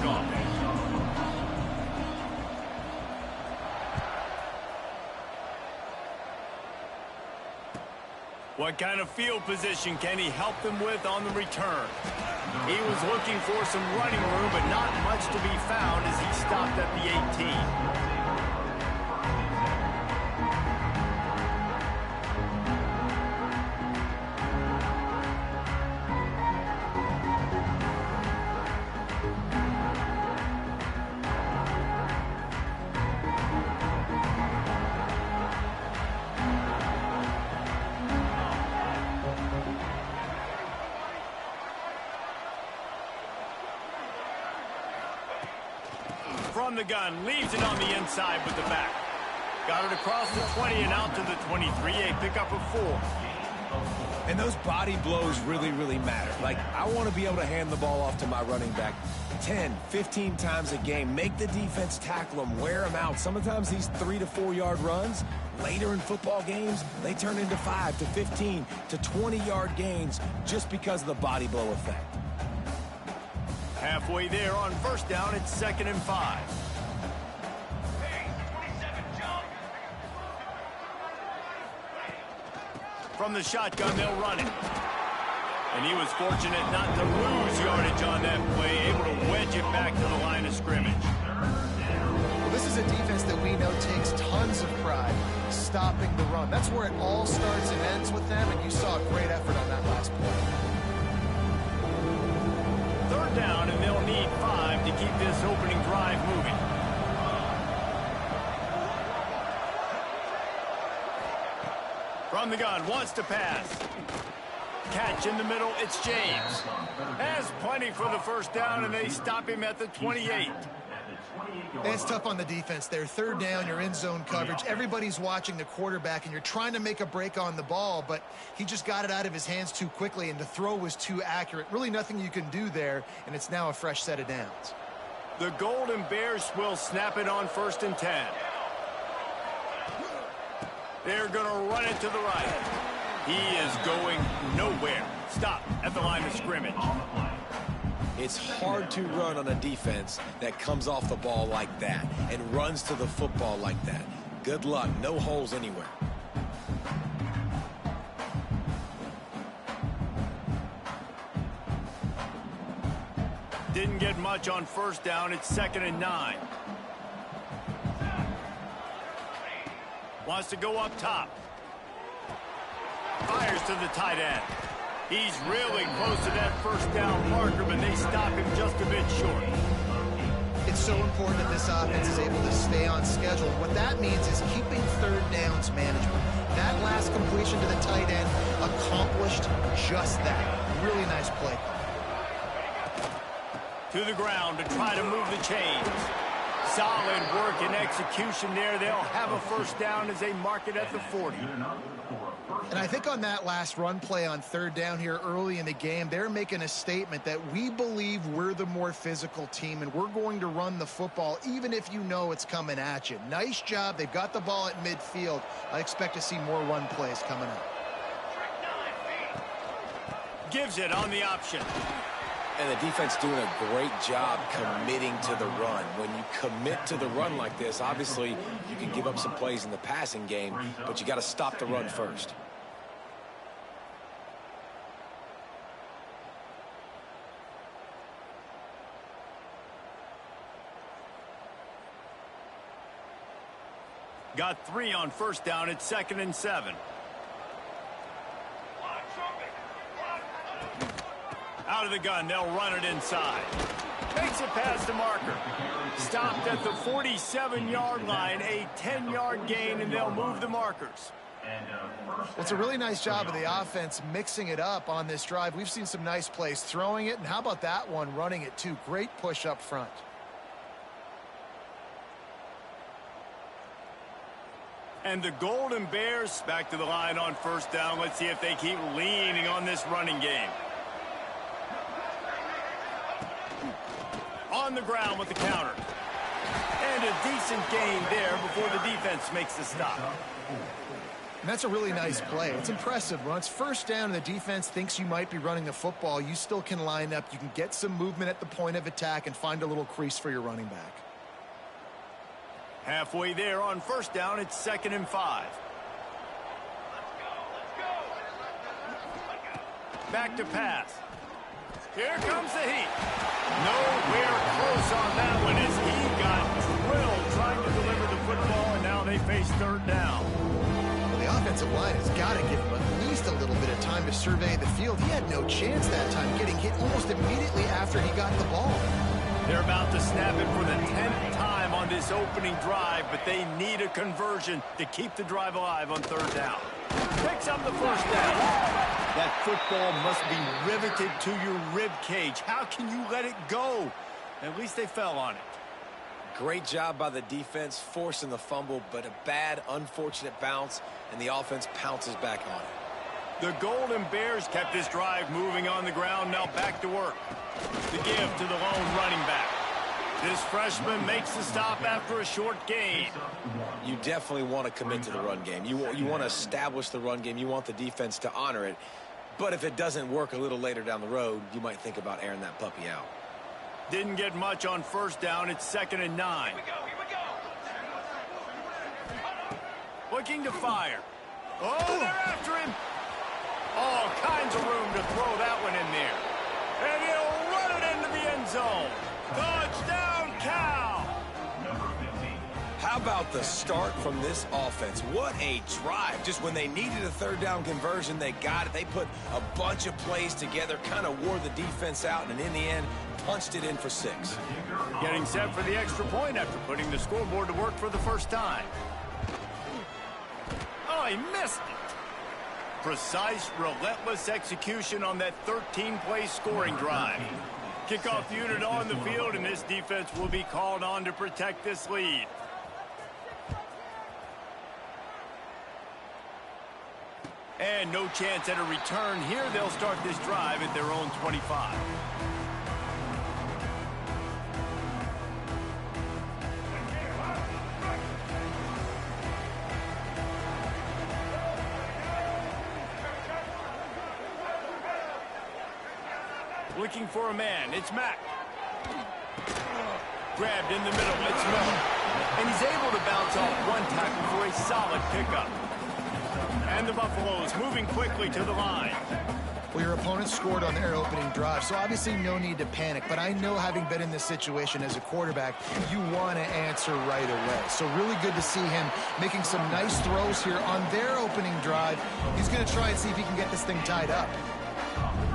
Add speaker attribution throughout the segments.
Speaker 1: kickoff. What kind of field position can he help them with on the return? He was looking for some running room, but not much to be found as he stopped at the 18. From the gun, leaves it on the inside with the back. Got it across the 20 and out to the 23, a pickup of 4.
Speaker 2: And those body blows really, really matter. Like, I want to be able to hand the ball off to my running back 10, 15 times a game. Make the defense tackle them, wear them out. Sometimes these 3 to 4 yard runs, later in football games, they turn into 5 to 15 to 20 yard gains just because of the body blow effect.
Speaker 1: Halfway there on first down, it's 2nd and 5. From the shotgun, they'll run it. And he was fortunate not to lose yardage on that play, able to wedge it back to the line of scrimmage.
Speaker 3: Well, this is a defense that we know takes tons of pride stopping the run. That's where it all starts and ends with them, and you saw a great effort on that last play.
Speaker 1: 3rd down, and they'll need 5 to keep this opening drive moving. From the gun, wants to pass. Catch in the middle, it's James. Has plenty for the first down, and they stop him at the 28.
Speaker 3: It's tough on the defense there. 3rd down, you're in zone coverage. Everybody's watching the quarterback, and you're trying to make a break on the ball, but he just got it out of his hands too quickly, and the throw was too accurate. Really nothing you can do there, and it's now a fresh set of downs.
Speaker 1: The Golden Bears will snap it on 1st and 10. They're going to run it to the right. He is going nowhere. Stop at the line of scrimmage.
Speaker 2: It's hard to run on a defense that comes off the ball like that and runs to the football like that. Good luck. No holes anywhere.
Speaker 1: Didn't get much on first down. It's 2nd and 9. Wants to go up top. Fires to the tight end. He's really close to that first down marker, but they stop him just a bit short.
Speaker 3: It's so important that this offense is able to stay on schedule. What that means is keeping 3rd downs management. That last completion to the tight end accomplished just that. Really nice play.
Speaker 1: To the ground to try to move the chains. Solid work and execution there. They'll have a first down as they mark it at the 40.
Speaker 3: And I think on that last run play on 3rd down here early in the game, they're making a statement that we believe we're the more physical team and we're going to run the football even if you know it's coming at you. Nice job. They've got the ball at midfield. I expect to see more run plays coming up.
Speaker 1: Gives it on the option.
Speaker 2: And the defense doing a great job committing to the run. When you commit to the run like this, obviously you can give up some plays in the passing game, but you got to stop the run first.
Speaker 1: Got 3 on first down. It's 2nd and 7. Out of the gun, they'll run it inside. Makes it past the marker. Stopped at the 47-yard line, a 10-yard gain, and they'll move the markers.
Speaker 3: Well, it's a really nice job of the offense mixing it up on this drive. We've seen some nice plays throwing it, and how about that one running it too? Great push up front.
Speaker 1: And the Golden Bears back to the line on first down. Let's see if they keep leaning on this running game. On the ground with the counter. And a decent gain there before the defense makes the stop.
Speaker 3: And that's a really nice play. It's impressive. When it's first down and the defense thinks you might be running the football, you still can line up. You can get some movement at the point of attack and find a little crease for your running back.
Speaker 1: Halfway there on first down, it's 2nd and 5. Back to pass. Here comes the heat. Nowhere close on that one as he got drilled trying to deliver the football, and now they face 3rd down.
Speaker 3: Well, the offensive line has got to give him at least a little bit of time to survey the field. He had no chance that time, getting hit almost immediately after he got the ball.
Speaker 1: They're about to snap it for the 10th time on this opening drive, but they need a conversion to keep the drive alive on 3rd down. Picks up the 1st down. That football must be riveted to your rib cage. How can you let it go? At least they fell on it.
Speaker 2: Great job by the defense forcing the fumble, but a bad, unfortunate bounce, and the offense pounces back on it.
Speaker 1: The Golden Bears kept this drive moving on the ground. Now back to work. The give to the lone running back. This freshman makes the stop after a short gain.
Speaker 2: You definitely want to commit to the run game. You want to establish the run game. You want the defense to honor it. But if it doesn't work a little later down the road, you might think about airing that puppy out.
Speaker 1: Didn't get much on 1st down. It's 2nd and 9. Here we go. Looking to fire. Oh, they're after him. All kinds of room to throw that one in there. And he'll run it into the end zone. Touchdown, Cal!
Speaker 2: How about the start from this offense? What a drive. Just when they needed a 3rd down conversion, they got it. They put a bunch of plays together, kind of wore the defense out, and in the end, punched it in for 6.
Speaker 1: Getting set for the extra point after putting the scoreboard to work for the first time. Oh, he missed it. Precise, relentless execution on that 13-play scoring drive. Kickoff unit on the field, and this defense will be called on to protect this lead. And no chance at a return here. They'll start this drive at their own 25. Looking for a man. It's Mack. Grabbed in the middle. It's Miller. And he's able to bounce off one tackle for a solid pickup. And the Buffaloes moving quickly to the line.
Speaker 3: Well, your opponent scored on their opening drive, so obviously no need to panic. But I know, having been in this situation as a quarterback, you want to answer right away. So really good to see him making some nice throws here on their opening drive. He's going to try and see if he can get this thing tied up.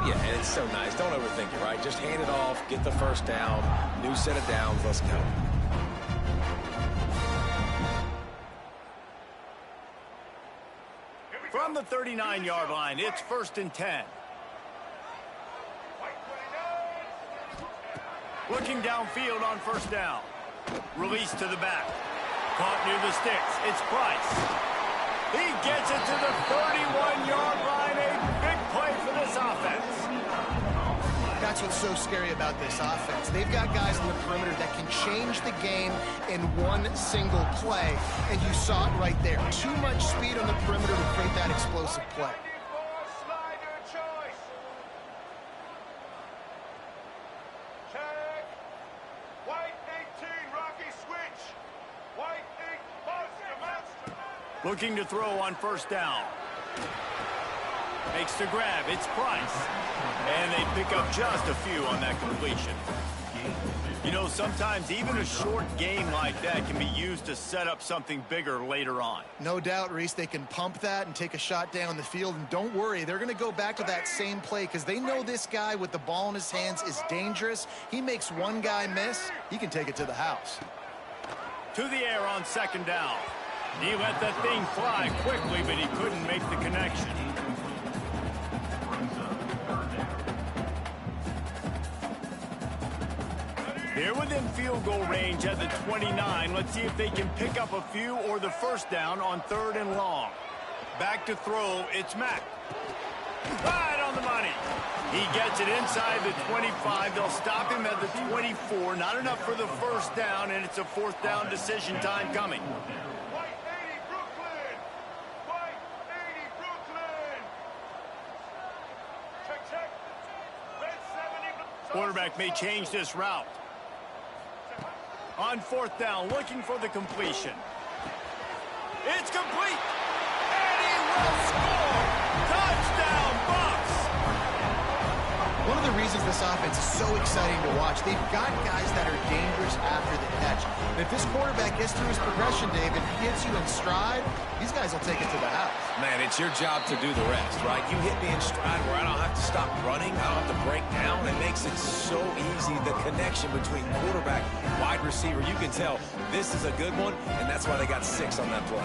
Speaker 2: Yeah, and it's so nice. Don't overthink it, right? Just hand it off, get the 1st down, new set of downs, let's go.
Speaker 1: From the 39-yard line, it's 1st and 10. Looking downfield on 1st down. Release to the back. Caught near the sticks. It's Price. He gets it to the 31-yard line. A big play for this offense.
Speaker 3: That's what's so scary about this offense. They've got guys on the perimeter that can change the game in one single play, and you saw it right there. Too much speed on the perimeter to create that explosive play.
Speaker 1: Looking to throw on 1st down. Makes the grab. It's Price. And they pick up just a few on that completion. You know, sometimes even a short game like that can be used to set up something bigger later on.
Speaker 3: No doubt, Reese, they can pump that and take a shot down the field. And don't worry, they're going to go back to that same play because they know this guy with the ball in his hands is dangerous. He makes one guy miss, he can take it to the house.
Speaker 1: To the air on 2nd down. He let that thing fly quickly, but he couldn't make the connection. They're within field goal range at the 29. Let's see if they can pick up a few or the 1st down on 3rd and long. Back to throw, it's Mack. Right on the money. He gets it inside the 25. They'll stop him at the 24. Not enough for the 1st down, and it's a 4th down decision time coming. quarterback may change this route. On 4th down, looking for the completion. It's complete. And he will score. Touchdown, Bucs.
Speaker 3: One of the reasons this offense is so exciting to watch, they've got guys that are dangerous after the catch. And if this quarterback gets through his progression, David, gets you in stride, these guys will take it to the house.
Speaker 2: Man, it's your job to do the rest, right? You hit me in stride where I don't have to stop running. I don't have to break down. It makes it so easy, the connection between quarterback, wide receiver. You can tell this is a good one, and that's why they got 6 on that play.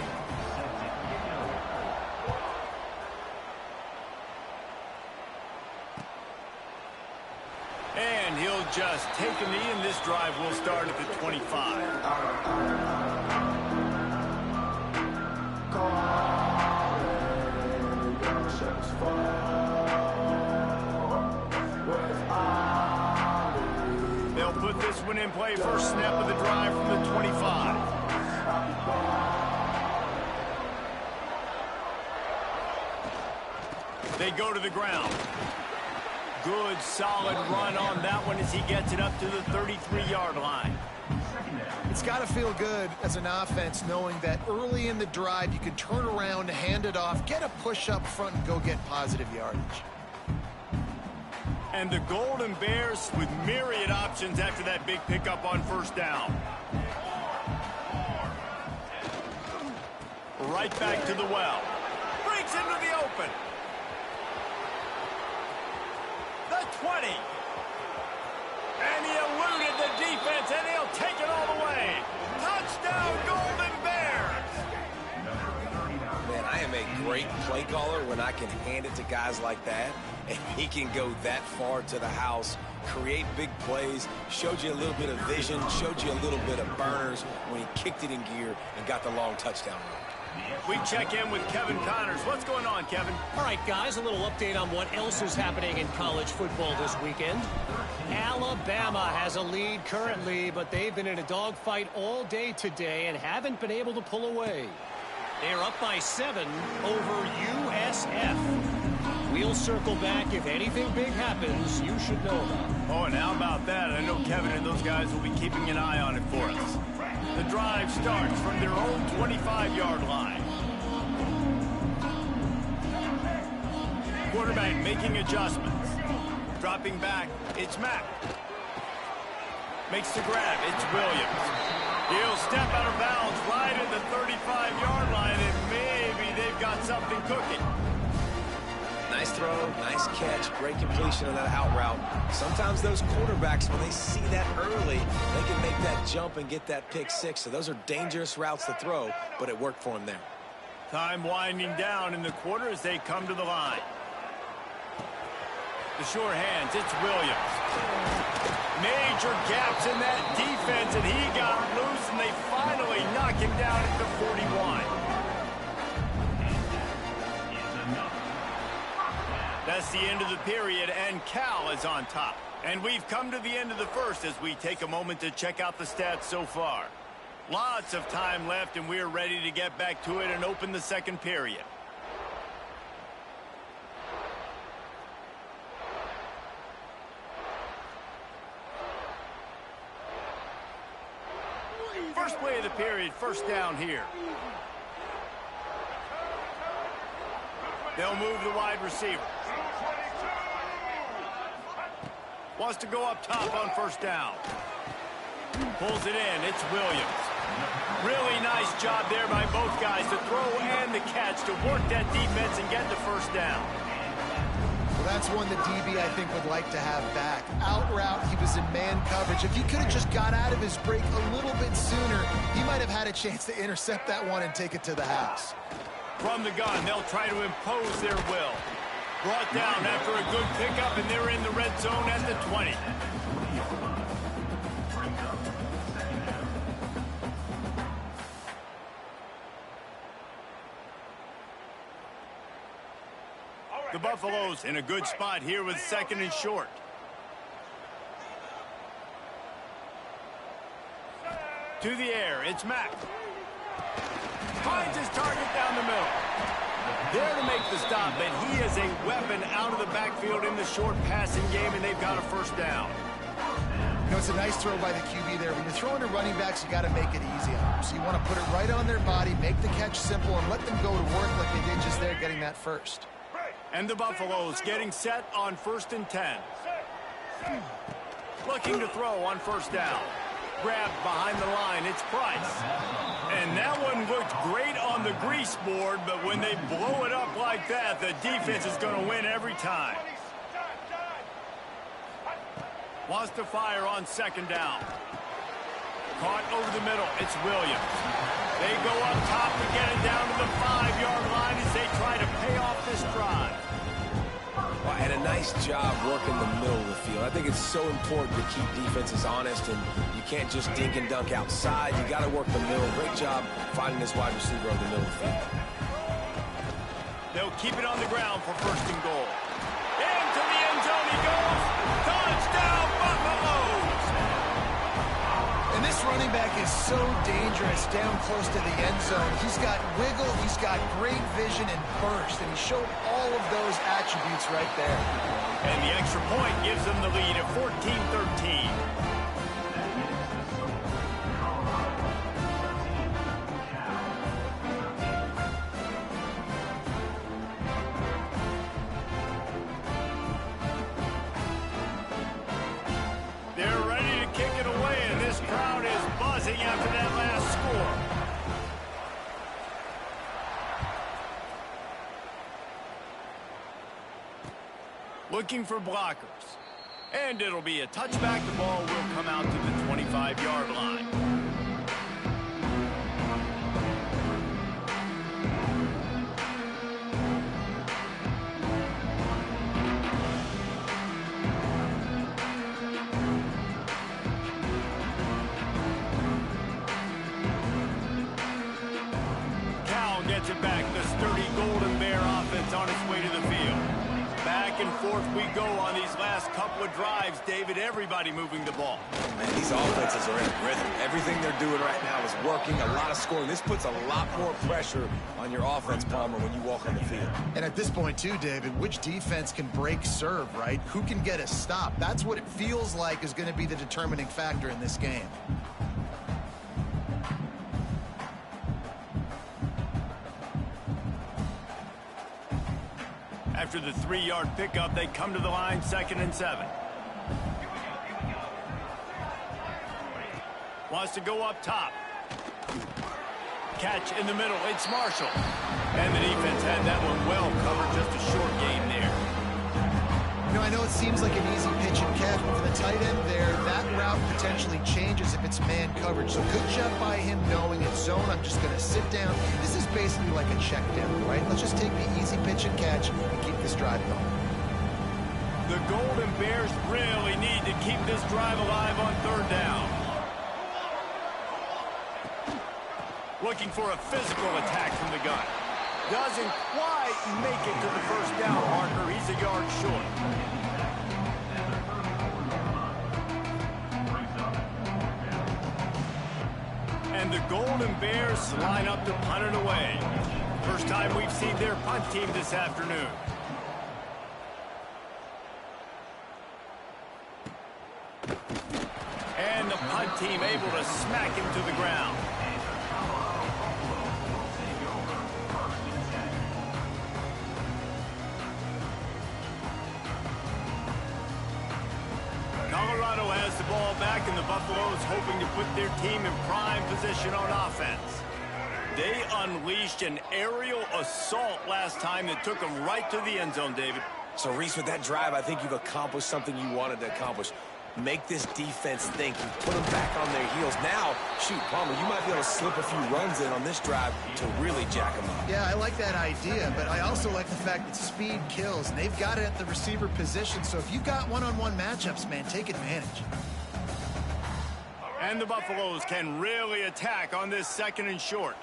Speaker 1: And he'll just take a knee, and this drive will start at the 25. They'll put this one in play. First snap of the drive from the 25. They go to the ground. Good, solid run on that one as he gets it up to the 33-yard line.
Speaker 3: It's got to feel good as an offense knowing that early in the drive you can turn around, hand it off, get a push up front, and go get positive yardage.
Speaker 1: And the Golden Bears with myriad options after that big pickup on 1st down. Right back to the well. Breaks into the open. The 20. And he eluded the defense, and he'll take it all the way. Touchdown, Golden Bears!
Speaker 2: Man, I am a great play caller when I can hand it to guys like that, and he can go that far to the house, create big plays, showed you a little bit of vision, showed you a little bit of burners when he kicked it in gear and got the long touchdown run.
Speaker 1: We check in with Kevin Connors. What's going on, Kevin?
Speaker 4: All right, guys, a little update on what else is happening in college football this weekend. Alabama has a lead currently, but they've been in a dogfight all day today and haven't been able to pull away. They're up by 7 over USF. We'll circle back. If anything big happens, you should know about it.
Speaker 1: Oh, and how about that? I know Kevin and those guys will be keeping an eye on it for us. The drive starts from their own 25-yard line. Quarterback making adjustments. Dropping back, it's Mack. Makes the grab, it's Williams. He'll step out of bounds right at the 35-yard line, and maybe they've got something cooking.
Speaker 2: Nice throw, nice catch, great completion on that out route. Sometimes those quarterbacks, when they see that early, they can make that jump and get that pick 6. So those are dangerous routes to throw, but it worked for him there.
Speaker 1: Time winding down in the quarter as they come to the line. The sure hands, it's Williams. Major gaps in that defense, and he got loose, and they finally knock him down at the 41. That's the end of the period, and Cal is on top. And we've come to the end of the first as we take a moment to check out the stats so far. Lots of time left, and we're ready to get back to it and open the second period. First play of the period, first down here. They'll move the wide receiver. Wants to go up top on first down. Pulls it in. It's Williams. Really nice job there by both guys to throw and the catch to work that defense and get the first down.
Speaker 3: Well, that's one the DB, I think, would like to have back. Out route, he was in man coverage. If he could have just got out of his break a little bit sooner, he might have had a chance to intercept that one and take it to the house.
Speaker 1: From the gun, they'll try to impose their will. Brought down after a good pickup, and they're in the red zone at the 20. The Buffaloes in a good spot here with 2nd and short. To the air, it's Mack. Finds his target down the middle. There to make the stop, but he is a weapon out of the backfield in the short passing game, and they've got a first down.
Speaker 3: It's a nice throw by the QB there. When you're throwing to running backs, you got to make it easy on them. So you want to put it right on their body, make the catch simple, and let them go to work like they did just there, getting that first.
Speaker 1: And the Buffaloes getting set on 1st and 10. Looking to throw on 1st down. Grabbed behind the line, it's Price. And that one looked great on the grease board, but when they blow it up like that, the defense is going to win every time. Wants to fire on 2nd down. Caught over the middle, it's Williams. They go up top to get it down to the 5-yard line as they try to pay off this drive.
Speaker 2: Well, and a nice job working the middle of the field. I think it's so important to keep defenses honest, and you can't just dink and dunk outside. You got to work the middle. Great job finding this wide receiver over the middle of the field.
Speaker 1: They'll keep it on the ground for 1st and goal. Into the end zone he goes. Touchdown, Buffaloes!
Speaker 3: And this running back is so dangerous down close to the end zone. He's got wiggle, he's got great vision and burst, and he showed all of those attributes right there.
Speaker 1: And the extra point gives them the lead at 14-13. They're ready to kick it away, and this crowd is buzzing after that last score. Looking for blockers. And it'll be a touchback. The ball will come out to the 25-yard line. Cal gets it back. The sturdy Golden Bear offense on its way to the field. Back and forth we go on these last couple of drives, David. Everybody moving the ball.
Speaker 2: Man, these offenses are in rhythm. Everything they're doing right now is working, a lot of scoring. This puts a lot more pressure on your offense, Palmer, when you walk on the field.
Speaker 3: And at this point, too, David, which defense can break serve, right? Who can get a stop? That's what it feels like is going to be the determining factor in this game.
Speaker 1: After the 3-yard pickup, they come to the line, 2nd and 7. Wants to go up top. Catch in the middle, it's Marshall. And the defense had that one well covered, just a short game there.
Speaker 3: You know, I know it seems like an easy pitch and catch, but for the tight end there, that route potentially changes if it's man coverage. So good job by him knowing it's zone. I'm just going to sit down. This is basically like a check down, right? Let's just take the easy pitch and catch and keep this drive going.
Speaker 1: The Golden Bears really need to keep this drive alive on 3rd down. Looking for a physical attack from the gun. Doesn't quite make it to the 1st down marker. He's a yard short. And the Golden Bears line up to punt it away. First time we've seen their punt team this afternoon. And the punt team able to smack him to the ground. Colorado has the ball back, and the Buffaloes hoping to put their team in prime position on offense. They unleashed an aerial assault last time that took them right to the end zone, David.
Speaker 2: So, Reese, with that drive, I think you've accomplished something you wanted to accomplish. Make this defense think. You put them back on their heels. Now, shoot, Palmer, you might be able to slip a few runs in on this drive to really jack them up.
Speaker 3: Yeah, I like that idea, but I also like the fact that speed kills, and they've got it at the receiver position. So if you've got one-on-one matchups, man, take advantage.
Speaker 1: And the Buffaloes can really attack on this 2nd and short.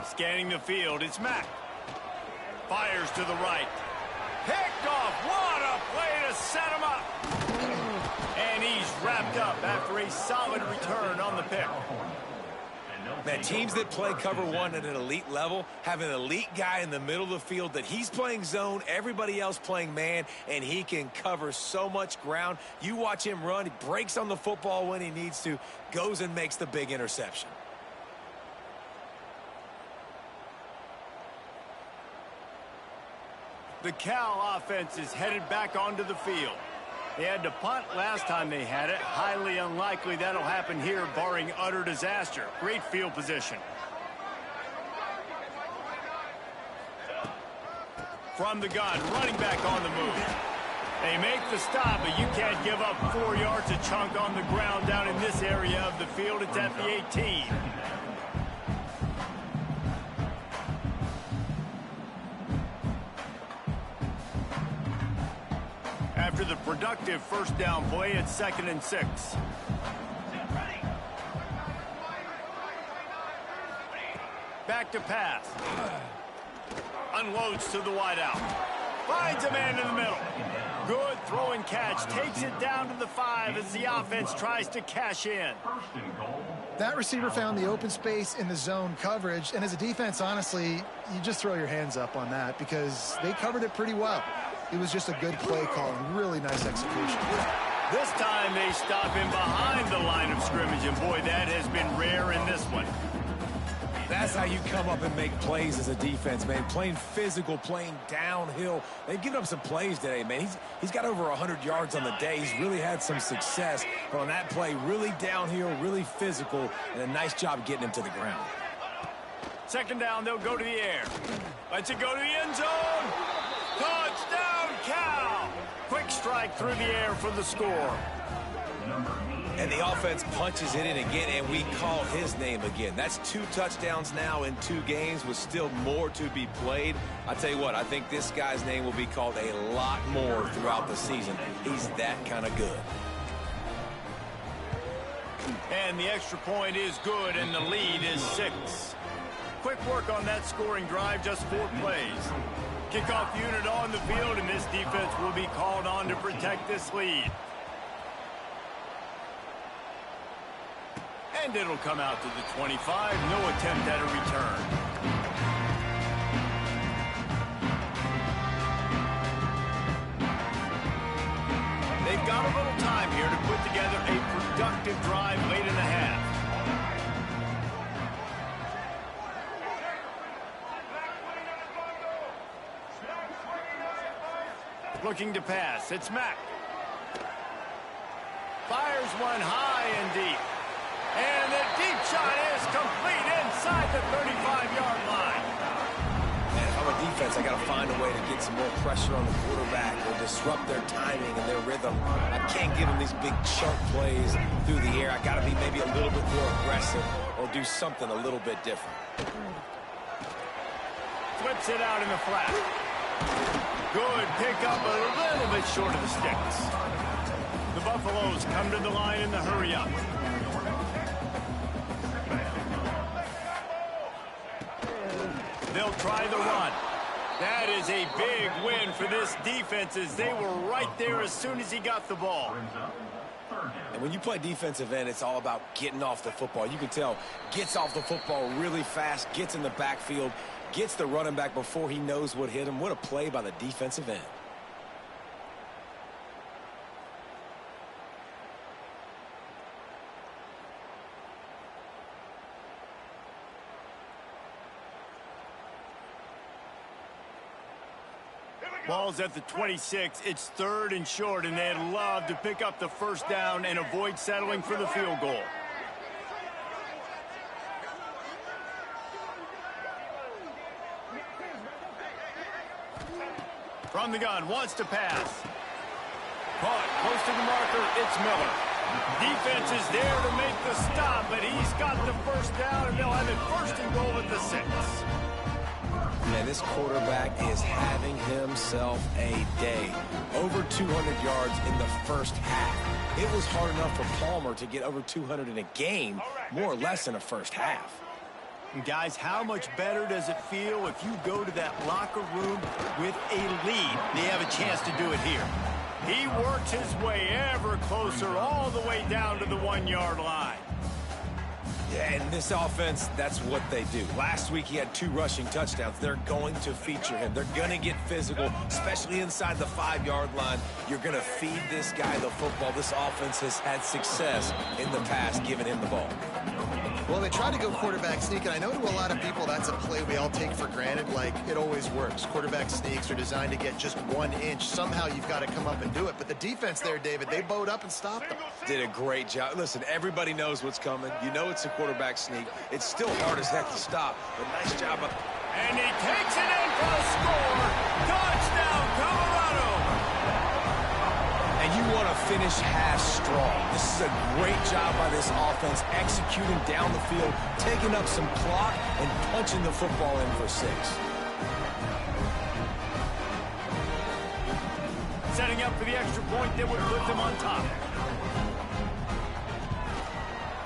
Speaker 1: Scanning the field, it's Mack. Fires to the right. Picked off. What a play to set him up. And he's wrapped up after a solid return on the pick.
Speaker 2: Man, teams that play cover one at an elite level have an elite guy in the middle of the field that he's playing zone, everybody else playing man, and he can cover so much ground. You watch him run, he breaks on the football when he needs to, goes and makes the big interception.
Speaker 1: The Cal offense is headed back onto the field. They had to punt last time they had it. Highly unlikely that'll happen here, barring utter disaster. Great field position. From the gun, running back on the move. They make the stop, but you can't give up 4 yards a chunk on the ground down in this area of the field. It's at the 18. After the productive first down play, it's 2nd and 6. Back to pass. Unloads to the wideout. Finds a man in the middle. Good throw and catch. Takes it down to the 5 as the offense tries to cash in.
Speaker 3: That receiver found the open space in the zone coverage, and as a defense, honestly, you just throw your hands up on that because they covered it pretty well. It was just a good play call and really nice execution.
Speaker 1: This time they stop him behind the line of scrimmage, and boy, that has been rare in this one.
Speaker 2: That's how you come up and make plays as a defense, man. Playing physical, playing downhill. They've given up some plays today, man. He's got over 100 yards on the day. He's really had some success. But on that play, really downhill, really physical, and a nice job getting him to the ground.
Speaker 1: 2nd down, they'll go to the air. Lets it go to the end zone. Touchdown, Cal! Quick strike through the air for the score.
Speaker 2: And the offense punches it in again, and we call his name again. That's 2 touchdowns now in 2 games with still more to be played. I tell you what, I think this guy's name will be called a lot more throughout the season. He's that kind of good.
Speaker 1: And the extra point is good, and the lead is 6. Quick work on that scoring drive, just 4 plays. Kickoff unit on the field, and this defense will be called on to protect this lead. And it'll come out to the 25. No attempt at a return. They've got a little time here to put together a productive drive late in the half. Looking to pass. It's Mack. Fires one high and deep. And the deep shot is complete inside the 35-yard line.
Speaker 2: Man, if I'm a defense, I got to find a way to get some more pressure on the quarterback or disrupt their timing and their rhythm. I can't give them these big chunk plays through the air. I got to be maybe a little bit more aggressive or do something a little bit different.
Speaker 1: Flips it out in the flat. Good pickup, a little bit short of the sticks. The Buffaloes come to the line in the hurry-up. They'll try the run. That is a big win for this defense as they were right there as soon as he got the ball.
Speaker 2: And when you play defensive end, it's all about getting off the football. You can tell, gets off the football really fast, gets in the backfield, gets the running back before he knows what hit him. What a play by the defensive end.
Speaker 1: Ball's at the 26. It's 3rd and short, and they'd love to pick up the first down and avoid settling for the field goal. From the gun, wants to pass. Caught, close to the marker, it's Miller. Defense is there to make the stop, but he's got the first down, and they'll have it 1st and goal at the 6.
Speaker 2: Man, this quarterback is having himself a day. Over 200 yards in the first half. It was hard enough for Palmer to get over 200 in a game, more or less in a first half.
Speaker 1: And guys, how much better does it feel if you go to that locker room with a lead? They have a chance to do it here. He works his way ever closer all the way down to the 1-yard line.
Speaker 2: And this offense, that's what they do. Last week, he had 2 rushing touchdowns. They're going to feature him. They're going to get physical, especially inside the 5-yard line. You're going to feed this guy the football. This offense has had success in the past giving him the ball.
Speaker 3: Well, they try to go quarterback sneak, and I know to a lot of people that's a play we all take for granted, like it always works. Quarterback sneaks are designed to get just 1 inch. Somehow you've got to come up and do it. But the defense there, David, they bowed up and stopped them.
Speaker 2: Did a great job. Listen, everybody knows what's coming. You know it's a quarterback sneak. It's still hard as heck to stop, but nice job.
Speaker 1: And he takes it in for a score. Touchdown, Colorado.
Speaker 2: And you want to finish half strong. This is a great job by this offense, executing down the field, taking up some clock, and punching the football in for 6.
Speaker 1: Setting up for the extra point that would put them on top.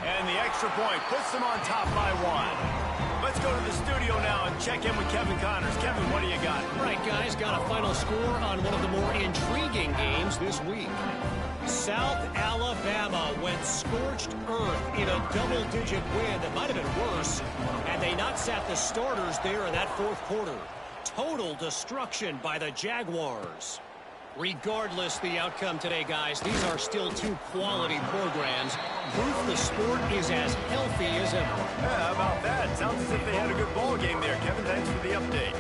Speaker 1: And the extra point puts them on top by 1. Let's go to the studio now and check in with Kevin Connors. Kevin, what do you got?
Speaker 4: All right, guys, got a final score on one of the more intriguing games this week. South Alabama went scorched earth in a double-digit win that might have been worse, and they not sat the starters there in that 4th quarter. Total destruction by the Jaguars. Regardless the outcome today, guys, these are still 2 quality programs. Proof the sport is as healthy as ever.
Speaker 1: Yeah, how about that? Sounds as if they had a good ball game there, Kevin. Thanks for the update.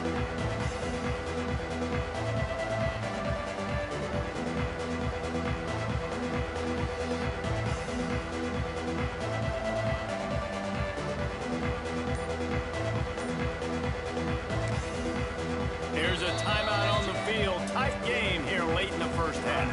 Speaker 1: Here's a timeout on the field. Tight game here late in the first half.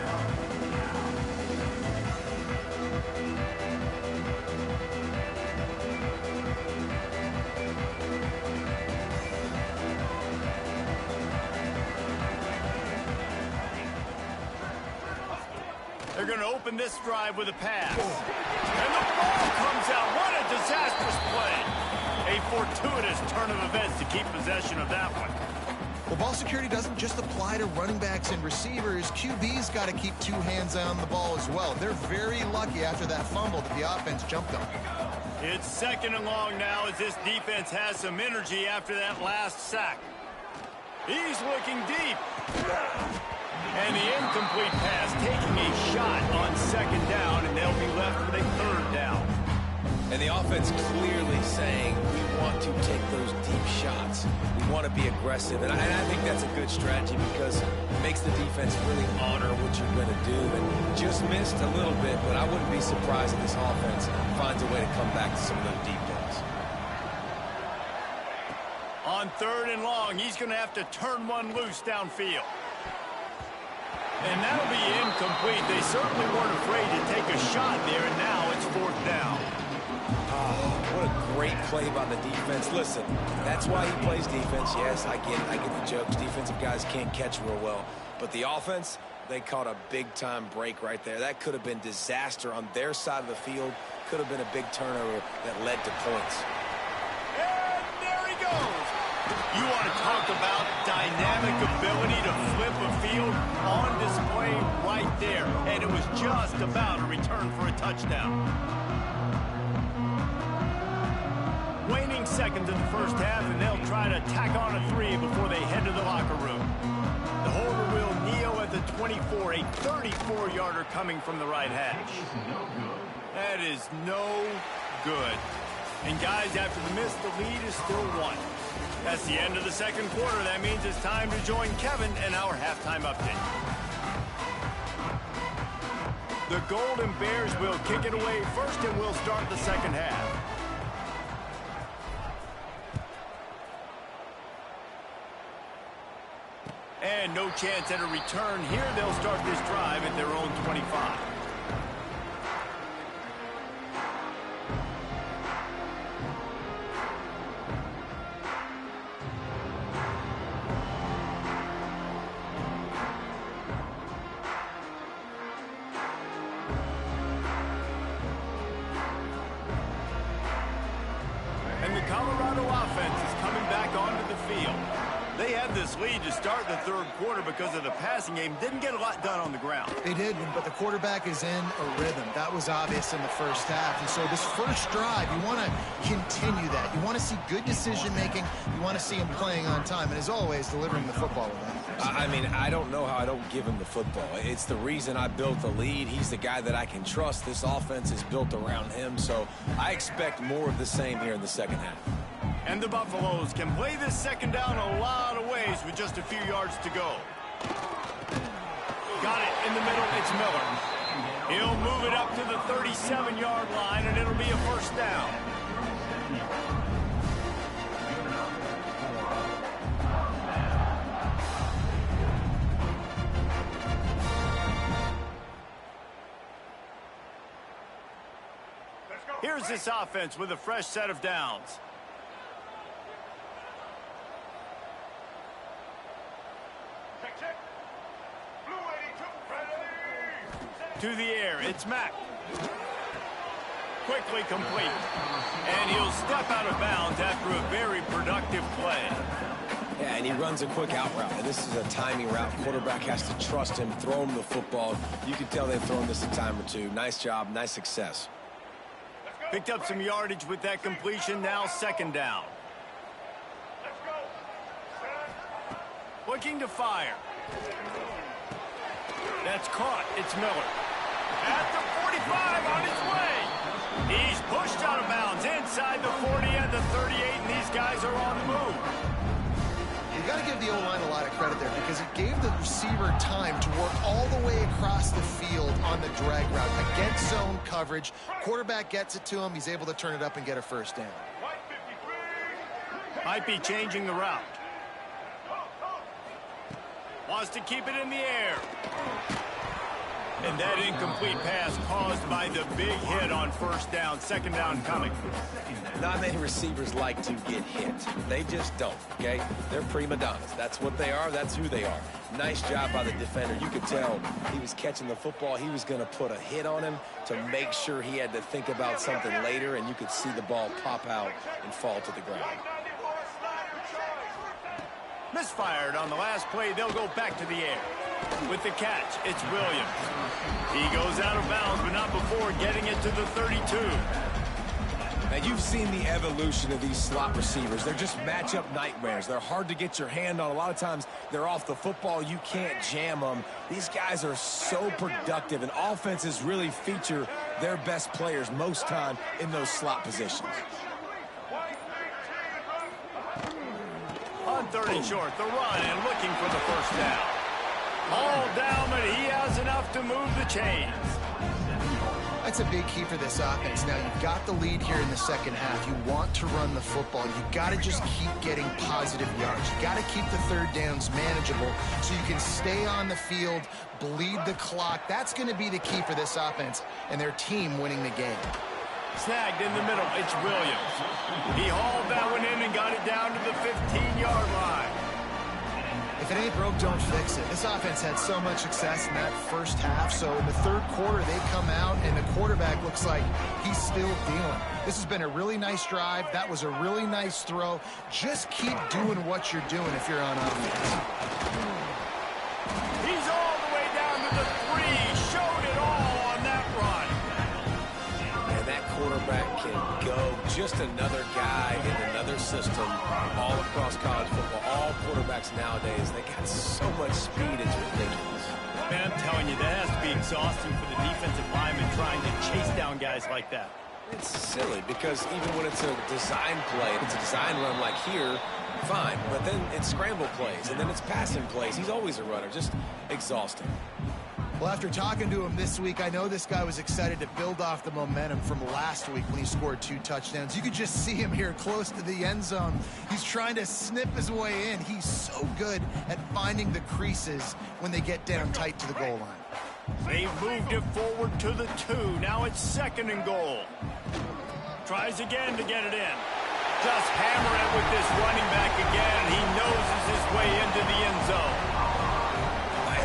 Speaker 1: They're going to open this drive with a pass. And the ball comes out. What a disastrous play. A fortuitous turn of events to keep possession of that one.
Speaker 3: Well, ball security doesn't just apply to running backs and receivers. QB's got to keep 2 hands on the ball as well. They're very lucky after that fumble that the offense jumped them.
Speaker 1: It's 2nd and long now as this defense has some energy after that last sack. He's looking deep. And the incomplete pass taking a shot on 2nd down, and they'll be left with a 3rd down.
Speaker 2: And the offense clearly saying, we want to take those deep shots. We want to be aggressive. And I think that's a good strategy because it makes the defense really honor what you're going to do. And just missed a little bit, but I wouldn't be surprised if this offense finds a way to come back to some of those deep balls.
Speaker 1: On 3rd and long, he's going to have to turn one loose downfield. And that'll be incomplete. They certainly weren't afraid to take a shot there, and now it's 4th down.
Speaker 2: Oh, what a great play by the defense. Listen, that's why he plays defense. Yes, I get it. I get the jokes. Defensive guys can't catch real well. But the offense, they caught a big-time break right there. That could have been disaster on their side of the field. Could have been a big turnover that led to points.
Speaker 1: And there he goes. You want to talk about dynamic ability to flip a field on display right there. And it was just about a return for a touchdown. Waning seconds in the first half, and they'll try to tack on a 3 before they head to the locker room. The holder will kneel at the 24, a 34-yarder coming from the right hash. That is no good. And guys, after the miss, the lead is still 1. That's the end of the 2nd quarter. That means it's time to join Kevin in our halftime update. The Golden Bears will kick it away first, and we'll start the 2nd half. And no chance at a return here. They'll start this drive at their own 25. And the Colorado offense is coming back onto the field. They had the this lead to start the third quarter because of the passing game. Didn't get a lot done on the ground.
Speaker 3: They did, but the quarterback is in a rhythm. That was obvious in the first half. And so this first drive, you want to continue that. You want to see good decision-making. You want to see him playing on time. And as always, delivering the football with that.
Speaker 2: I mean, I don't know how I don't give him the football. It's the reason I built the lead. He's the guy that I can trust. This offense is built around him. So I expect more of the same here in the second half.
Speaker 1: And the Buffaloes can play this second down a lot of ways with just a few yards to go. Got it in the middle. It's Miller. He'll move it up to the 37-yard line, and it'll be a first down. Here's this offense with a fresh set of downs. To the air, it's Mack. Quickly complete. And he'll step out of bounds after a very productive play.
Speaker 2: Yeah, and he runs a quick out route. And this is a timing route. Quarterback has to trust him, throw him the football. You can tell they've thrown this a time or two. Nice job, nice success.
Speaker 1: Picked up some yardage with that completion. Now second down. Looking to fire. That's caught. It's Miller. At the 45 on his way. He's pushed out of bounds inside the 40 and the 38, and these guys are on the move.
Speaker 3: You got to give the O-line a lot of credit there because it gave the receiver time to work all the way across the field on the drag route against zone coverage. Quarterback gets it to him. He's able to turn it up and get a first down.
Speaker 1: Might be changing the route. Wants to keep it in the air. And that incomplete pass caused by the big hit on first down. Second down coming.
Speaker 2: Not many receivers like to get hit. They just don't, okay? They're prima donnas. That's what they are. That's who they are. Nice job by the defender. You could tell he was catching the football. He was going to put a hit on him to make sure he had to think about something later, and you could see the ball pop out and fall to the ground.
Speaker 1: Misfired on the last play. They'll go back to the air. With the catch, it's Williams. He goes out of bounds, but not before getting it to the 32.
Speaker 2: Now, you've seen the evolution of these slot receivers. They're just matchup nightmares. They're hard to get your hand on. A lot of times, they're off the football. You can't jam them. These guys are so productive, and offenses really feature their best players most time in those slot positions.
Speaker 1: On third and short, the run and looking for the first down. All down, but he has enough to move the chains.
Speaker 3: That's a big key for this offense. Now, you've got the lead here in the second half. You want to run the football. You got to just keep getting positive yards. You got to keep the third downs manageable so you can stay on the field, bleed the clock. That's going to be the key for this offense and their team winning the game.
Speaker 1: Snagged in the middle, it's Williams. He hauled that one in and got it down to the 15-yard line.
Speaker 3: If it ain't broke, don't fix it. This offense had so much success in that first half, so in the third quarter, they come out, and the quarterback looks like he's still dealing. This has been a really nice drive. That was a really nice throw. Just keep doing what you're doing if you're on offense.
Speaker 1: He's all the way down to the 3. Showed it all on that run.
Speaker 2: And that quarterback can go. Just another guy in another system all across college football. All quarterbacks nowadays, they got so much speed, it's ridiculous.
Speaker 1: Man, I'm telling you, that has to be exhausting for the defensive lineman trying to chase down guys like that.
Speaker 2: It's silly because even when it's a design play, if it's a design run like here, fine. But then it's scramble plays, and then it's passing plays. He's always a runner, just exhausting.
Speaker 3: Well, after talking to him this week, I know this guy was excited to build off the momentum from last week when he scored 2 touchdowns. You could just see him here close to the end zone. He's trying to snip his way in. He's so good at finding the creases when they get down tight to the goal line.
Speaker 1: They've moved it forward to the 2. Now it's second and goal. Tries again to get it in. Just hammer it with this running back again. He noses his way into the end zone.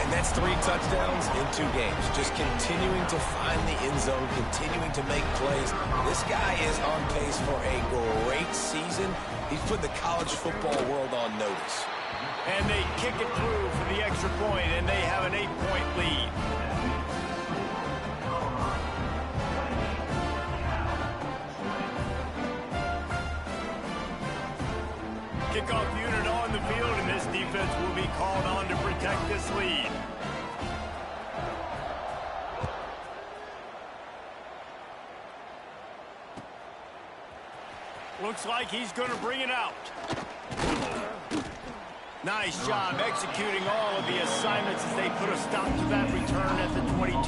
Speaker 2: And that's 3 touchdowns in 2 games. Just continuing to find the end zone, continuing to make plays. This guy is on pace for a great season. He's put the college football world on notice.
Speaker 1: And they kick it through for the extra point, and they have an 8-point lead. Kickoff unit on the field, and this defense will be called on to protect this lead. Looks like he's going to bring it out. Nice job executing all of the assignments as they put a stop to that return at the 22.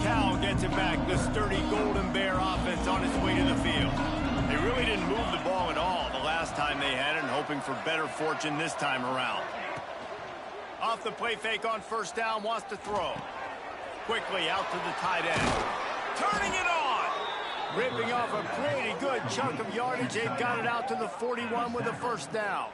Speaker 1: Cal gets it back. The sturdy Golden Bear offense on its way to the field. They really didn't move the ball at all the last time they had it, and hoping for better fortune this time around. Off the play fake on first down, wants to throw. Quickly out to the tight end. Turning it on! Ripping off a pretty good chunk of yardage. They've got it out to the 41 with a first down.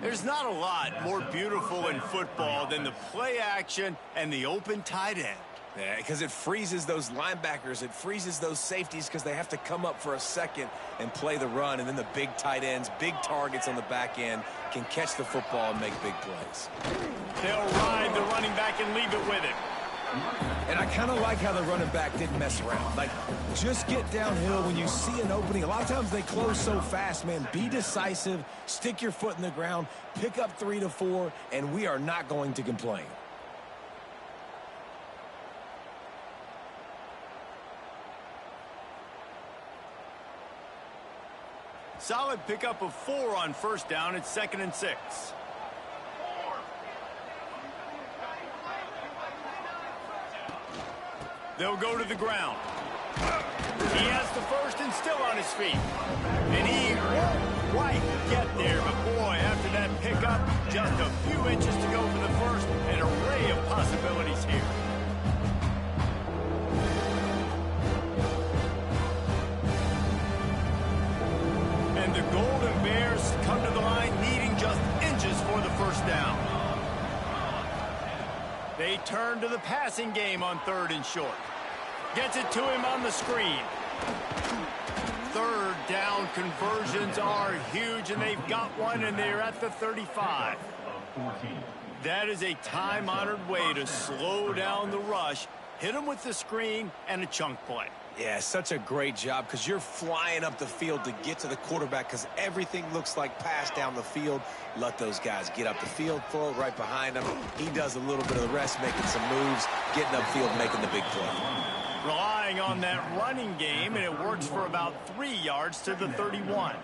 Speaker 1: There's not a lot more beautiful in football than the play action and the open tight end.
Speaker 2: Yeah, because it freezes those linebackers. It freezes those safeties because they have to come up for a second and play the run. And then the big tight ends, big targets on the back end, can catch the football and make big plays.
Speaker 1: They'll ride the running back and leave it with him.
Speaker 2: And I kind of like how the running back didn't mess around. Like, just get downhill when you see an opening. A lot of times they close so fast, man. Be decisive, stick your foot in the ground, pick up 3 to 4, and we are not going to complain.
Speaker 1: Solid pickup of 4 on first down. It's 2nd and 6. They'll go to the ground. He has the first and still on his feet. And he won't quite get there. But boy, after that pickup, just a few inches to go for the first. An array of possibilities here. And the Golden Bears come to the line needing just inches for the first down. They turn to the passing game on 3rd and short. Gets it to him on the screen. 3rd down conversions are huge, and they've got one, and they're at the 35. That is a time-honored way to slow down the rush, hit them with the screen, and a chunk play.
Speaker 2: Yeah, such a great job because you're flying up the field to get to the quarterback because everything looks like pass down the field. Let those guys get up the field, throw it right behind him. He does a little bit of the rest, making some moves, getting upfield, making the big play.
Speaker 1: Relying on that running game, and it works for about 3 yards to the 31.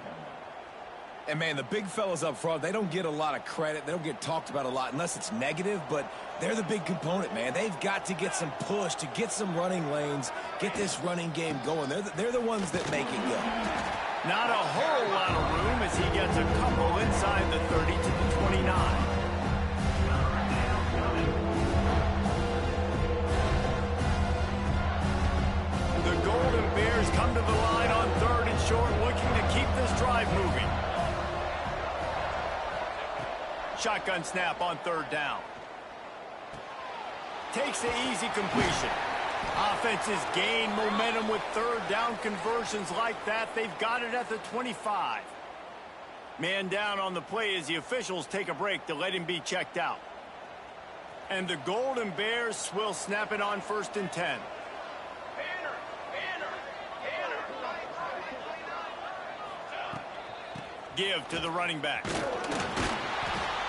Speaker 2: And, man, the big fellas up front, they don't get a lot of credit. They don't get talked about a lot unless it's negative, but they're the big component, man. They've got to get some push, to get some running lanes, get this running game going. They're the ones that make it go.
Speaker 1: Not a whole lot of room as he gets a couple inside the 30 to the 29. The Golden Bears come to the line on 3rd and short, looking to keep this drive moving. Shotgun snap on 3rd down. Takes the easy completion. Offenses gain momentum with 3rd down conversions like that. They've got it at the 25. Man down on the play as the officials take a break to let him be checked out. And the Golden Bears will snap it on 1st and 10. Give to the running back.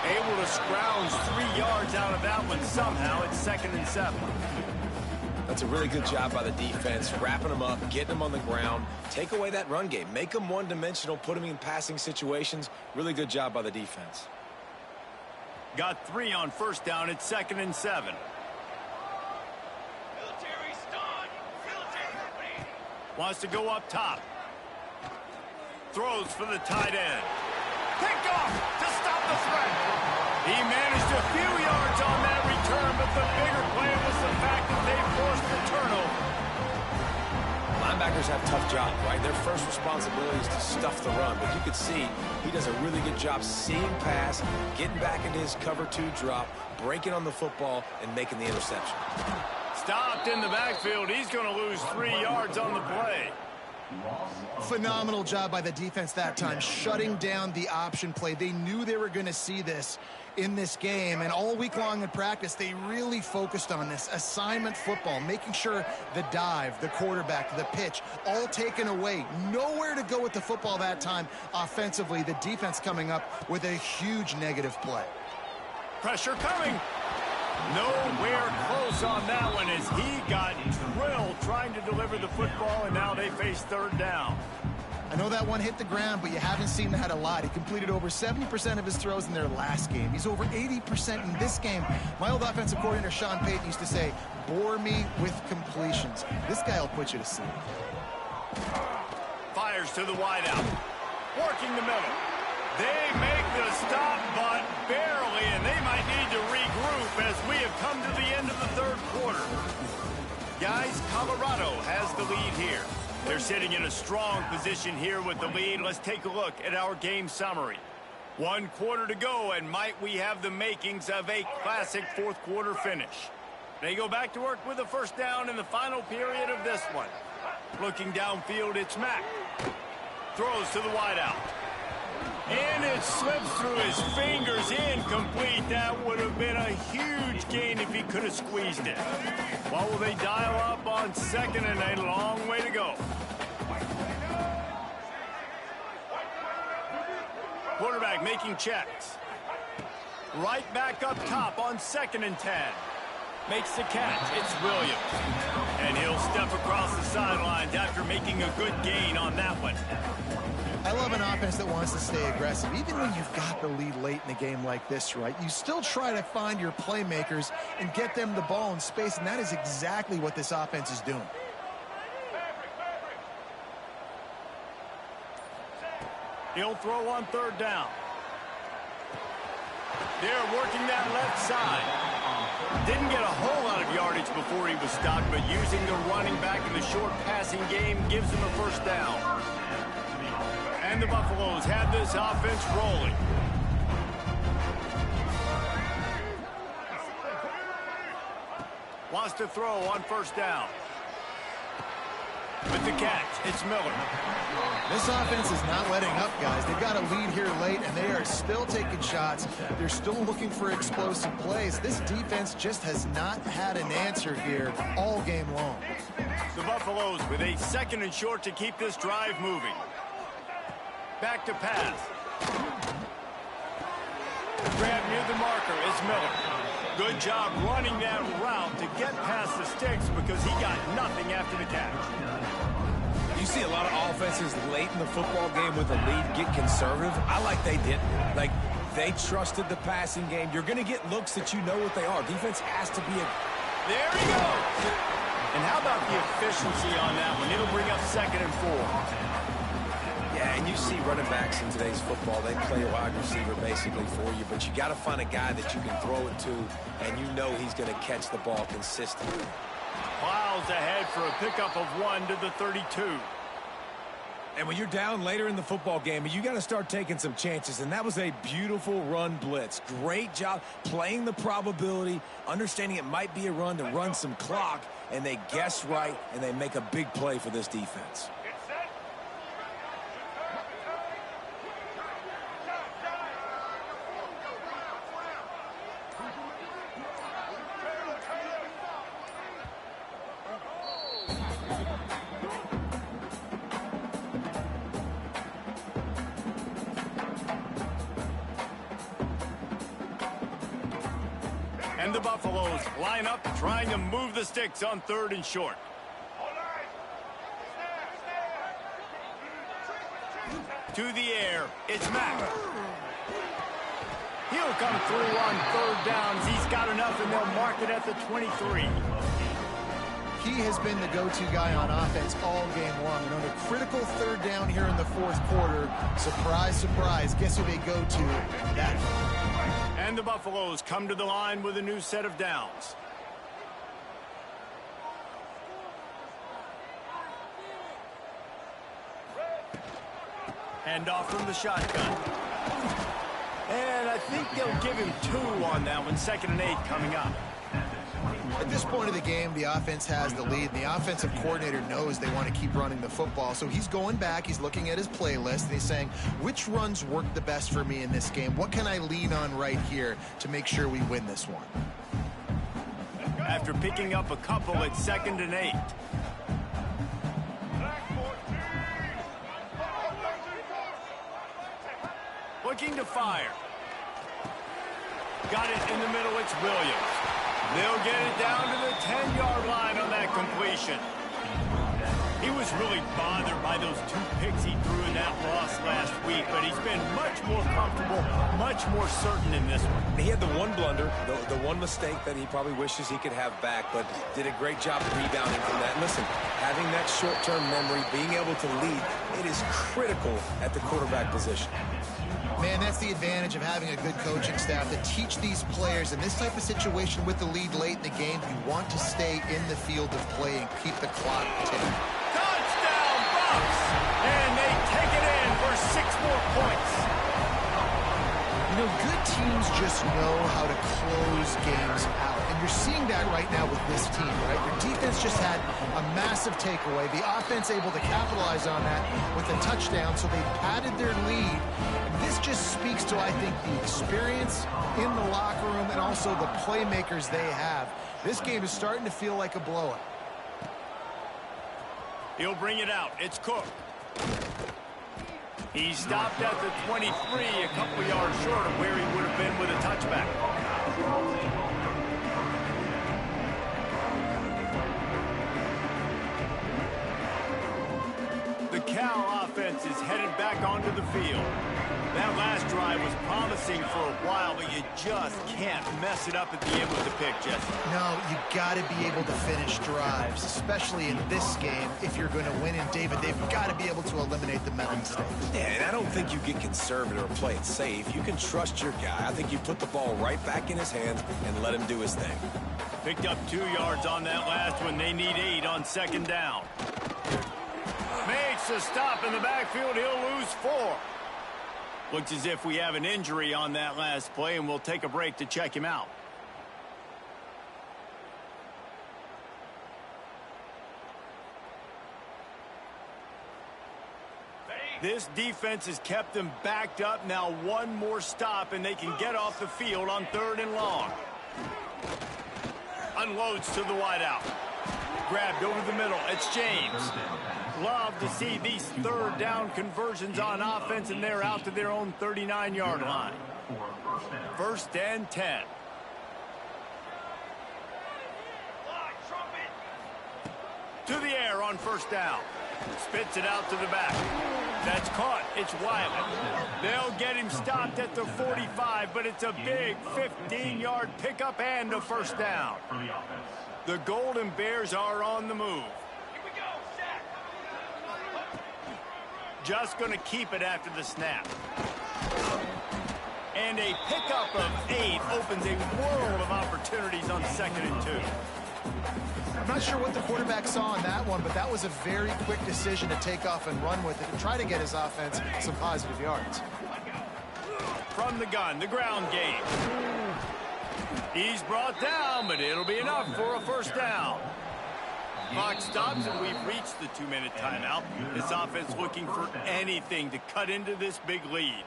Speaker 1: Able to scrounge 3 yards out of that one somehow. It's 2nd and 7.
Speaker 2: That's a really good job by the defense, wrapping them up, getting them on the ground. Take away that run game. Make them one-dimensional, put them in passing situations. Really good job by the defense.
Speaker 1: Got 3 on first down. It's 2nd and 7. Wants to go up top. Throws for the tight end. Picked off to stop the threat. He managed a few yards on that return, but the bigger play was the fact that they forced the turnover.
Speaker 2: Linebackers have a tough job, right? Their first responsibility is to stuff the run, but you could see he does a really good job seeing pass, getting back into his cover 2 drop, breaking on the football, and making the interception.
Speaker 1: Stopped in the backfield. He's going to lose 3 yards on the play.
Speaker 3: Phenomenal job by the defense that time, shutting down the option play. They knew they were going to see this in this game, and all week long in practice, they really focused on this assignment football, making sure the dive, the quarterback, the pitch, all taken away. Nowhere to go with the football that time offensively. The defense coming up with a huge negative play.
Speaker 1: Pressure coming. Nowhere close on that one as he got drilled trying to deliver the football, and now they face third down.
Speaker 3: I know that one hit the ground, but you haven't seen that a lot. He completed over 70% of his throws in their last game. He's over 80% in this game. My old offensive coordinator, Sean Payton, used to say, bore me with completions. This guy will put you to sleep.
Speaker 1: Fires to the wideout. Working the middle. They make the stop, but barely, and they might need to regroup as we have come to the end of the third quarter. Guys, Colorado has the lead here. They're sitting in a strong position here with the lead. Let's take a look at our game summary. 1 quarter to go, and might we have the makings of a classic fourth quarter finish. They go back to work with a first down in the final period of this one. Looking downfield, it's Mack. Throws to the wideout. And it slips through his fingers, incomplete. That would have been a huge gain if he could have squeezed it. What will they dial up on second, and a long way to go? Quarterback making checks. Right back up top on 2nd and 10. Makes the catch. It's Williams. And he'll step across the sidelines after making a good gain on that one.
Speaker 3: I love an offense that wants to stay aggressive. Even when you've got the lead late in a game like this, right, you still try to find your playmakers and get them the ball in space, and that is exactly what this offense is doing.
Speaker 1: He'll throw on third down. They're working that left side. Didn't get a whole lot of yardage before he was stopped, but using the running back in the short passing game gives him a first down. And the Buffaloes have this offense rolling. Wants to throw on first down. With the catch, it's Miller.
Speaker 3: This offense is not letting up, guys. They've got a lead here late, and they are still taking shots. They're still looking for explosive plays. This defense just has not had an answer here all game long.
Speaker 1: The Buffaloes with a 2nd and short to keep this drive moving. Back to pass. Grab near the marker is Miller. Good job running that route to get past the sticks because he got nothing after the catch.
Speaker 2: You see a lot of offenses late in the football game with a lead get conservative. I like they did. Like, they trusted the passing game. You're going to get looks that you know what they are. Defense has to be a...
Speaker 1: There he goes. And how about the efficiency on that one? It'll bring up 2nd and 4.
Speaker 2: Yeah, and you see running backs in today's football, they play a wide receiver basically for you, but you got to find a guy that you can throw it to, and you know he's going to catch the ball consistently.
Speaker 1: Miles ahead for a pickup of 1 to the 32.
Speaker 2: And when you're down later in the football game, you got to start taking some chances, and that was a beautiful run blitz. Great job playing the probability, understanding it might be a run to run some clock, and they guess right, and they make a big play for this defense.
Speaker 1: And the Buffaloes line up trying to move the sticks on 3rd and short. To the air, it's Mack. He'll come through on 3rd downs. He's got enough, and they'll mark it at the 23.
Speaker 3: He has been the go-to guy on offense all game long. And on a critical 3rd down here in the 4th quarter, surprise, surprise, guess who they go to? That one.
Speaker 1: And the Buffaloes come to the line with a new set of downs. Hand off from the shotgun. And I think they'll give him 2 on that one. 2nd and 8 coming up.
Speaker 3: At this point of the game, the offense has the lead, and the offensive coordinator knows they want to keep running the football. So he's going back, he's looking at his playlist, and he's saying, which runs work the best for me in this game? What can I lean on right here to make sure we win this one?
Speaker 1: After picking up a couple at 2nd and 8. Looking to fire. Got it in the middle, it's Williams. They'll get it down to the 10-yard line on that completion. He was really bothered by those 2 picks he threw in that loss last week, but he's been much more comfortable, much more certain in this one.
Speaker 2: He had the one blunder, the one mistake that he probably wishes he could have back, but did a great job rebounding from that. Listen, having that short-term memory, being able to lead, it is critical at the quarterback position.
Speaker 3: Man, that's the advantage of having a good coaching staff to teach these players in this type of situation with the lead late in the game. You want to stay in the field of play and keep the clock ticking.
Speaker 1: Touchdown, Bucks! And they take it in for 6 more points.
Speaker 3: You know, good teams just know how to close games out. And you're seeing that right now with this team, right? Your defense just had a massive takeaway. The offense able to capitalize on that with a touchdown, so they padded their lead. And this just speaks to, I think, the experience in the locker room and also the playmakers they have. This game is starting to feel like a blowout.
Speaker 1: He'll bring it out. It's Cook. He stopped at the 23, a couple yards short of where he would have been with a touchback. The Cal offense is headed back onto the field. That last drive was promising for a while, but you just can't mess it up at the end with the pick, Jesse.
Speaker 3: No, you got to be able to finish drives, especially in this game. If you're going to win, and David, they've got to be able to eliminate the mental mistakes.
Speaker 2: Yeah, and I don't think you get conservative or play it safe. You can trust your guy. I think you put the ball right back in his hands and let him do his thing.
Speaker 1: Picked up 2 yards on that last one. They need 8 on 2nd down. Makes a stop in the backfield. He'll lose 4. Looks as if we have an injury on that last play, and we'll take a break to check him out. This defense has kept them backed up. Now 1 more stop, and they can get off the field on 3rd and long. Unloads to the wideout. Grabbed over the middle. It's James. Love to see these 3rd down conversions on offense, and they're out to their own 39-yard line. 1st and 10. To the air on 1st down. Spits it out to the back. That's caught. It's Wiley. They'll get him stopped at the 45, but it's a big 15-yard pickup and a 1st down. The Golden Bears are on the move. Just going to keep it after the snap. And a pickup of 8 opens a world of opportunities on 2nd and 2.
Speaker 3: I'm not sure what the quarterback saw on that one, but that was a very quick decision to take off and run with it and try to get his offense some positive yards.
Speaker 1: From the gun, the ground game. He's brought down, but it'll be enough for a 1st down. Clock stops, and we've reached the 2-minute timeout. This offense looking for anything to cut into this big lead.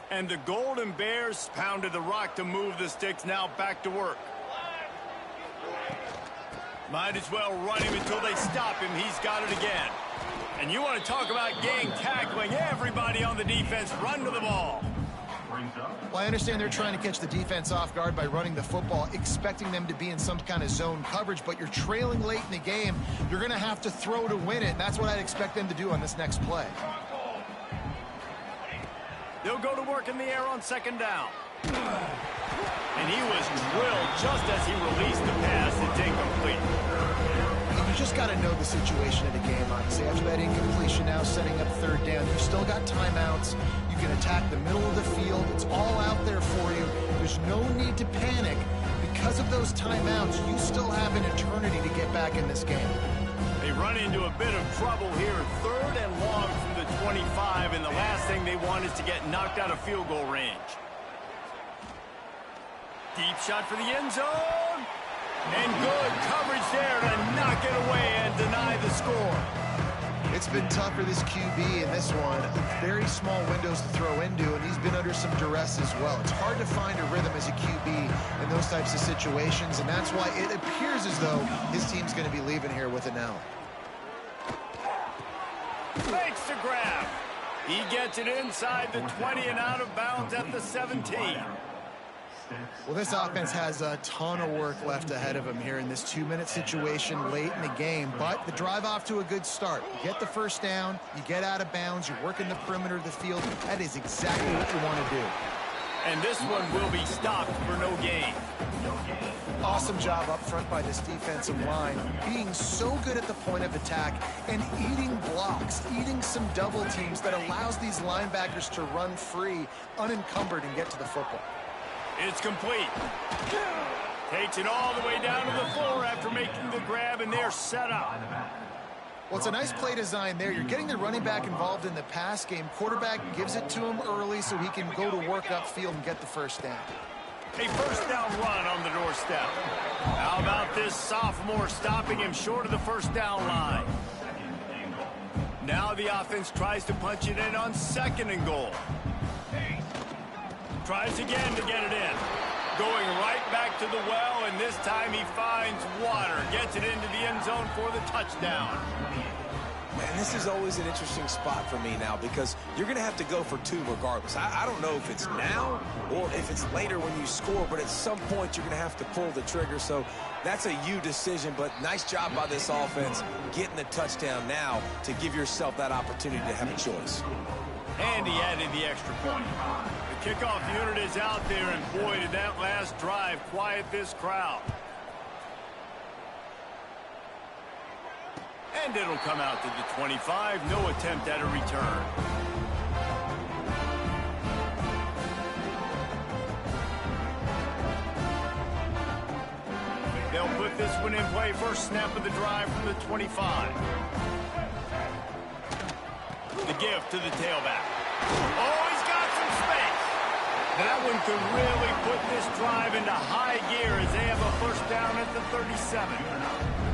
Speaker 1: And the Golden Bears pounded the rock to move the sticks. Now back to work. Might as well run him until they stop him. He's got it again. And you want to talk about gang tackling. Everybody on the defense run to the ball.
Speaker 3: Well, I understand they're trying to catch the defense off guard by running the football, expecting them to be in some kind of zone coverage, but you're trailing late in the game. You're going to have to throw to win it, and that's what I'd expect them to do on this next play.
Speaker 1: They'll go to work in the air on 2nd down. And he was drilled just as he released the pass. It's incomplete.
Speaker 3: You just got to know the situation of the game, honestly. After that incompletion, now setting up 3rd down, you've still got timeouts. You can attack the middle of the field. It's all out there for you. There's no need to panic. Because of those timeouts, you still have an eternity to get back in this game.
Speaker 1: They run into a bit of trouble here. 3rd and long from the 25, and the last thing they want is to get knocked out of field goal range. Deep shot for the end zone. And good coverage there to knock it away and deny the score.
Speaker 3: It's been tough for this QB in this one. Very small windows to throw into, and he's been under some duress as well. It's hard to find a rhythm as a QB in those types of situations, and that's why it appears as though his team's going to be leaving here with an L.
Speaker 1: Makes the grab. He gets it inside the 20 and out of bounds at the 17.
Speaker 3: Well, this offense has a ton of work left ahead of them here in this 2-minute situation late in the game, but the drive off to a good start. You get the first down, you get out of bounds, you're working the perimeter of the field. That is exactly what you want to do.
Speaker 1: And this one will be stopped for no gain.
Speaker 3: Awesome job up front by this defensive line, being so good at the point of attack and eating blocks, eating some double teams that allows these linebackers to run free, unencumbered, and get to the football.
Speaker 1: It's complete. Takes it all the way down to the floor after making the grab, and they're set up.
Speaker 3: Well, it's a nice play design there. You're getting the running back involved in the pass game. Quarterback gives it to him early so he can go to work upfield and get the first down.
Speaker 1: A first down run on the doorstep. How about this sophomore stopping him short of the first down line? Now the offense tries to punch it in on 2nd and goal. Tries again to get it in. Going right back to the well, and this time he finds water. Gets it into the end zone for the touchdown.
Speaker 2: Man, this is always an interesting spot for me now because you're going to have to go for 2 regardless. I don't know if it's now or if it's later when you score, but at some point you're going to have to pull the trigger. So that's a you decision, but nice job by this offense getting the touchdown now to give yourself that opportunity to have a choice.
Speaker 1: And he added the extra point. The kickoff unit is out there, and boy, did that last drive quiet this crowd. And it'll come out to the 25. No attempt at a return. They'll put this one in play. First snap of the drive from the 25. The gift to the tailback. Oh, he's got some space. That one could really put this drive into high gear as they have a first down at the 37.